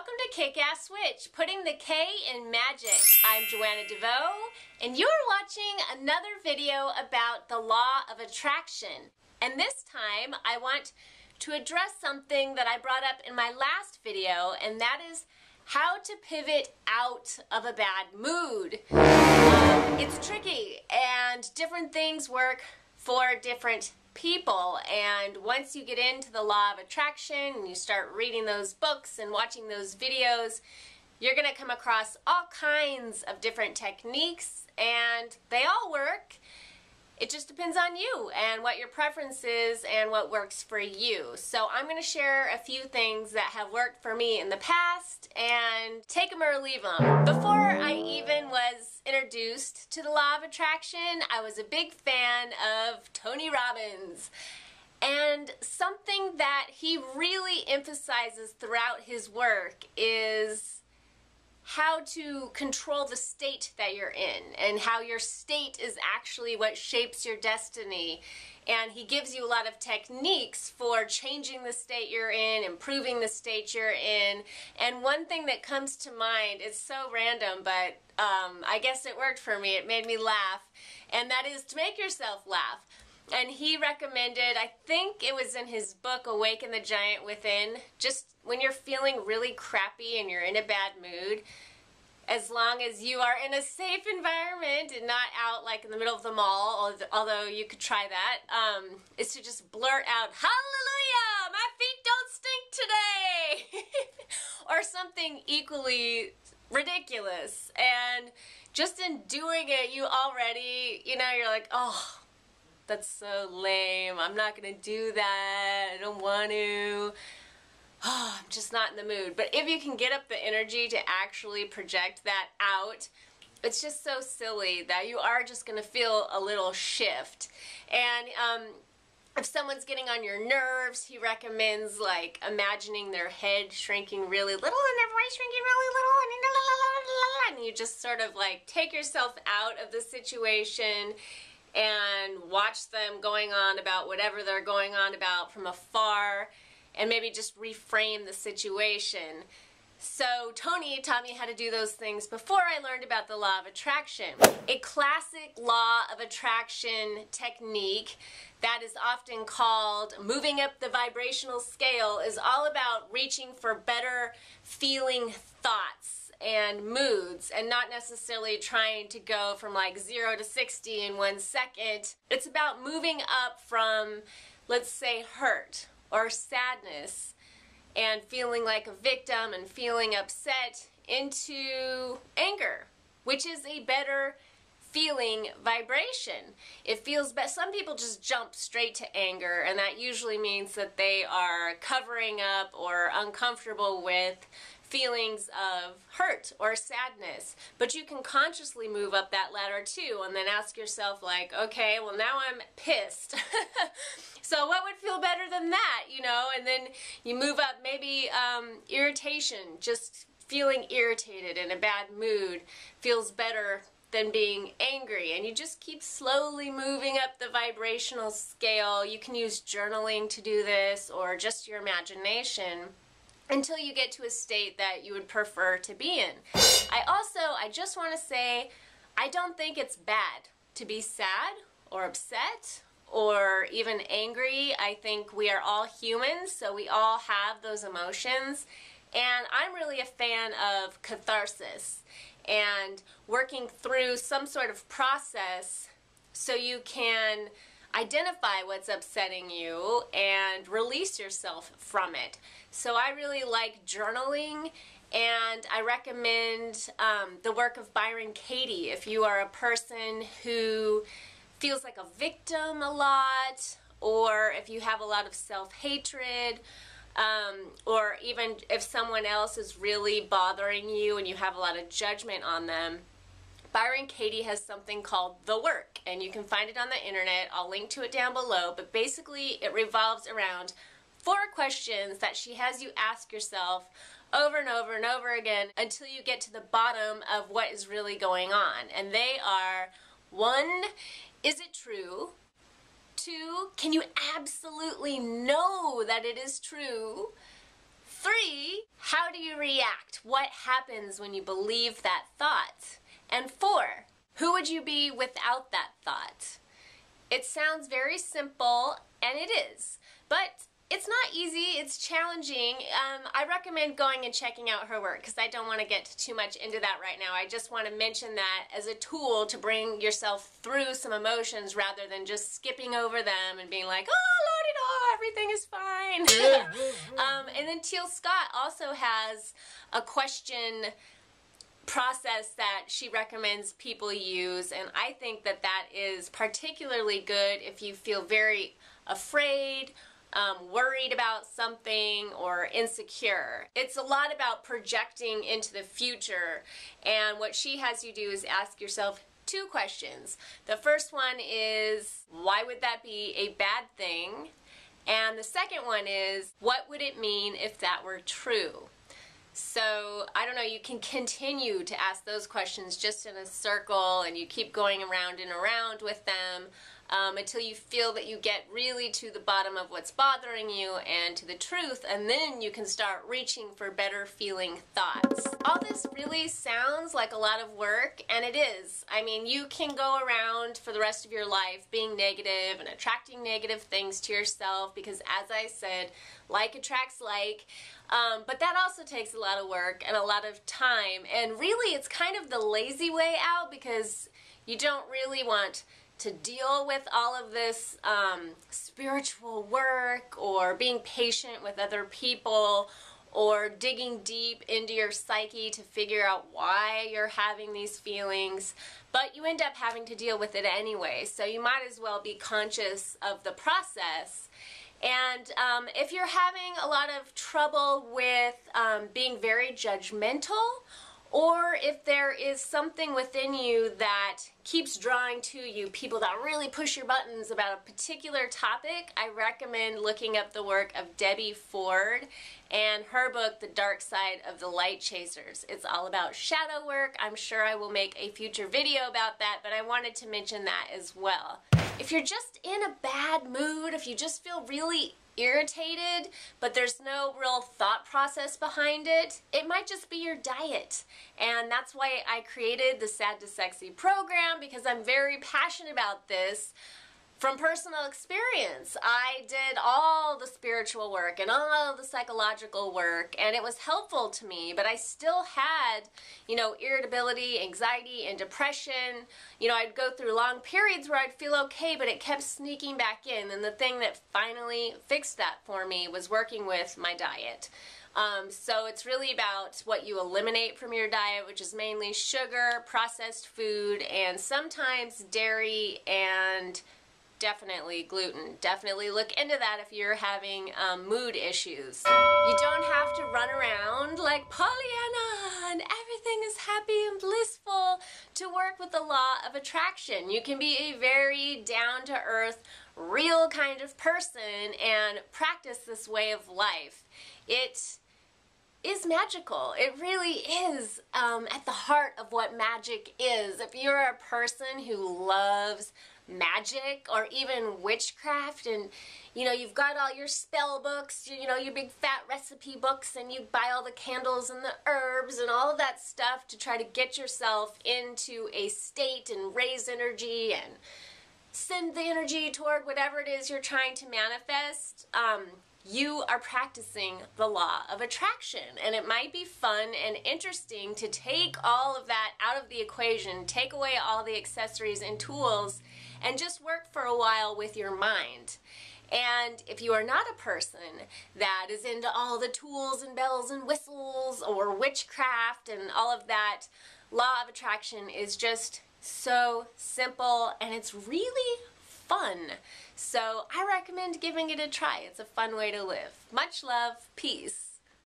Welcome to Kick-Ass Switch, putting the K in magic. I'm Joanna DeVoe, and you're watching another video about the law of attraction. And this time, I want to address something that I brought up in my last video, and that is how to pivot out of a bad mood. It's tricky, and different things work for different people, and once you get into the law of attraction and you start reading those books and watching those videos, you're going to come across all kinds of different techniques, and they all work. It just depends on you and what your preference is and what works for you. So I'm going to share a few things that have worked for me in the past and take them or leave them. Before I even was introduced to the law of attraction, I was a big fan of Tony Robbins. And something that he really emphasizes throughout his work is how to control the state that you're in, and how your state is actually what shapes your destiny. And he gives you a lot of techniques for changing the state you're in, improving the state you're in. And one thing that comes to mind, is so random, but I guess it worked for me. It made me laugh. And that is to make yourself laugh. And he recommended, I think it was in his book, Awaken the Giant Within, just when you're feeling really crappy and you're in a bad mood, as long as you are in a safe environment and not out like in the middle of the mall, although you could try that, is to just blurt out, "Hallelujah, my feet don't stink today!" or something equally ridiculous. And just in doing it, you already, you're like, oh, that's so lame. I'm not going to do that. I don't want to. Oh, I'm just not in the mood. But if you can get up the energy to actually project that out, it's just so silly that you are just going to feel a little shift. And if someone's getting on your nerves, he recommends like imagining their head shrinking really little and their voice shrinking really little, and you just sort of like take yourself out of the situation and watch them going on about whatever they're going on about from afar, and maybe just reframe the situation. So Tony taught me how to do those things before I learned about the law of attraction. A classic law of attraction technique that is often called moving up the vibrational scale is all about reaching for better feeling thoughts and moods, and not necessarily trying to go from like 0 to 60 in 1 second. It's about moving up from, let's say, hurt or sadness and feeling like a victim and feeling upset into anger, which is a better feeling vibration. It feels best. Some people just jump straight to anger, and that usually means that they are covering up or uncomfortable with feelings of hurt or sadness. But you can consciously move up that ladder too, and then ask yourself like, okay, well now I'm pissed. So what would feel better than that, And then you move up maybe irritation, just feeling irritated in a bad mood feels better than being angry, and you just keep slowly moving up the vibrational scale. You can use journaling to do this, or just your imagination, until you get to a state that you would prefer to be in. I just want to say, I don't think it's bad to be sad or upset or even angry. I think we are all humans, so we all have those emotions. And I'm really a fan of catharsis and working through some sort of process so you can identify what's upsetting you and release yourself from it. So I really like journaling, and I recommend the work of Byron Katie if you are a person who feels like a victim a lot, or if you have a lot of self-hatred, or even if someone else is really bothering you and you have a lot of judgment on them. Byron Katie has something called The Work, and you can find it on the internet. I'll link to it down below, but basically it revolves around 4 questions that she has you ask yourself over and over and over again until you get to the bottom of what is really going on. And they are: 1, is it true? 2, can you absolutely know that it is true? 3, how do you react? What happens when you believe that thought? And 4, who would you be without that thought? It sounds very simple, and it is, but it's not easy, it's challenging. I recommend going and checking out her work because I don't want to get too much into that right now. I just want to mention that as a tool to bring yourself through some emotions rather than just skipping over them and being like, oh, la-di-da, everything is fine. And then Teal Scott also has a question process that she recommends people use, and I think that that is particularly good if you feel very afraid, worried about something, or insecure. It's a lot about projecting into the future, and what she has you do is ask yourself 2 questions. The first one is, why would that be a bad thing? And the second one is, what would it mean if that were true? So, I don't know, you can continue to ask those questions just in a circle, and you keep going around and around with them until you feel that you get really to the bottom of what's bothering you and to the truth, and then you can start reaching for better feeling thoughts. All this really sounds like a lot of work, and it is. I mean, you can go around for the rest of your life being negative and attracting negative things to yourself because, as I said, like attracts like. But that also takes a lot of work and a lot of time, and really it's kind of the lazy way out because you don't really want to deal with all of this spiritual work or being patient with other people or digging deep into your psyche to figure out why you're having these feelings, but you end up having to deal with it anyway, so you might as well be conscious of the process. And if you're having a lot of trouble with being very judgmental, or if there is something within you that keeps drawing to you people that really push your buttons about a particular topic, I recommend looking up the work of Debbie Ford and her book, The Dark Side of the Light Chasers. It's all about shadow work. I'm sure I will make a future video about that, but I wanted to mention that as well. If you're just in a bad mood, if you just feel really irritated, but there's no real thought process behind it, it might just be your diet. And that's why I created the Sad to Sexy program, because I'm very passionate about this from personal experience. I did all the spiritual work and all the psychological work, and it was helpful to me, but I still had, you know, irritability, anxiety, and depression. You know, I'd go through long periods where I'd feel okay, but it kept sneaking back in, and the thing that finally fixed that for me was working with my diet. So it's really about what you eliminate from your diet, which is mainly sugar, processed food, and sometimes dairy, and definitely gluten. Definitely look into that if you're having mood issues. You don't have to run around like Pollyanna and everything is happy and blissful to work with the law of attraction. You can be a very down-to-earth, real kind of person and practice this way of life. It is magical. It really is at the heart of what magic is. If you're a person who loves magic or even witchcraft, and you know, you've got all your spell books, you know, your big fat recipe books, and you buy all the candles and the herbs and all of that stuff to try to get yourself into a state and raise energy and send the energy toward whatever it is you're trying to manifest, you are practicing the law of attraction. And it might be fun and interesting to take all of that out of the equation, take away all the accessories and tools, and just work for a while with your mind. And if you are not a person that is into all the tools and bells and whistles or witchcraft and all of that, law of attraction is just so simple, and it's really fun. So I recommend giving it a try. It's a fun way to live. Much love. Peace.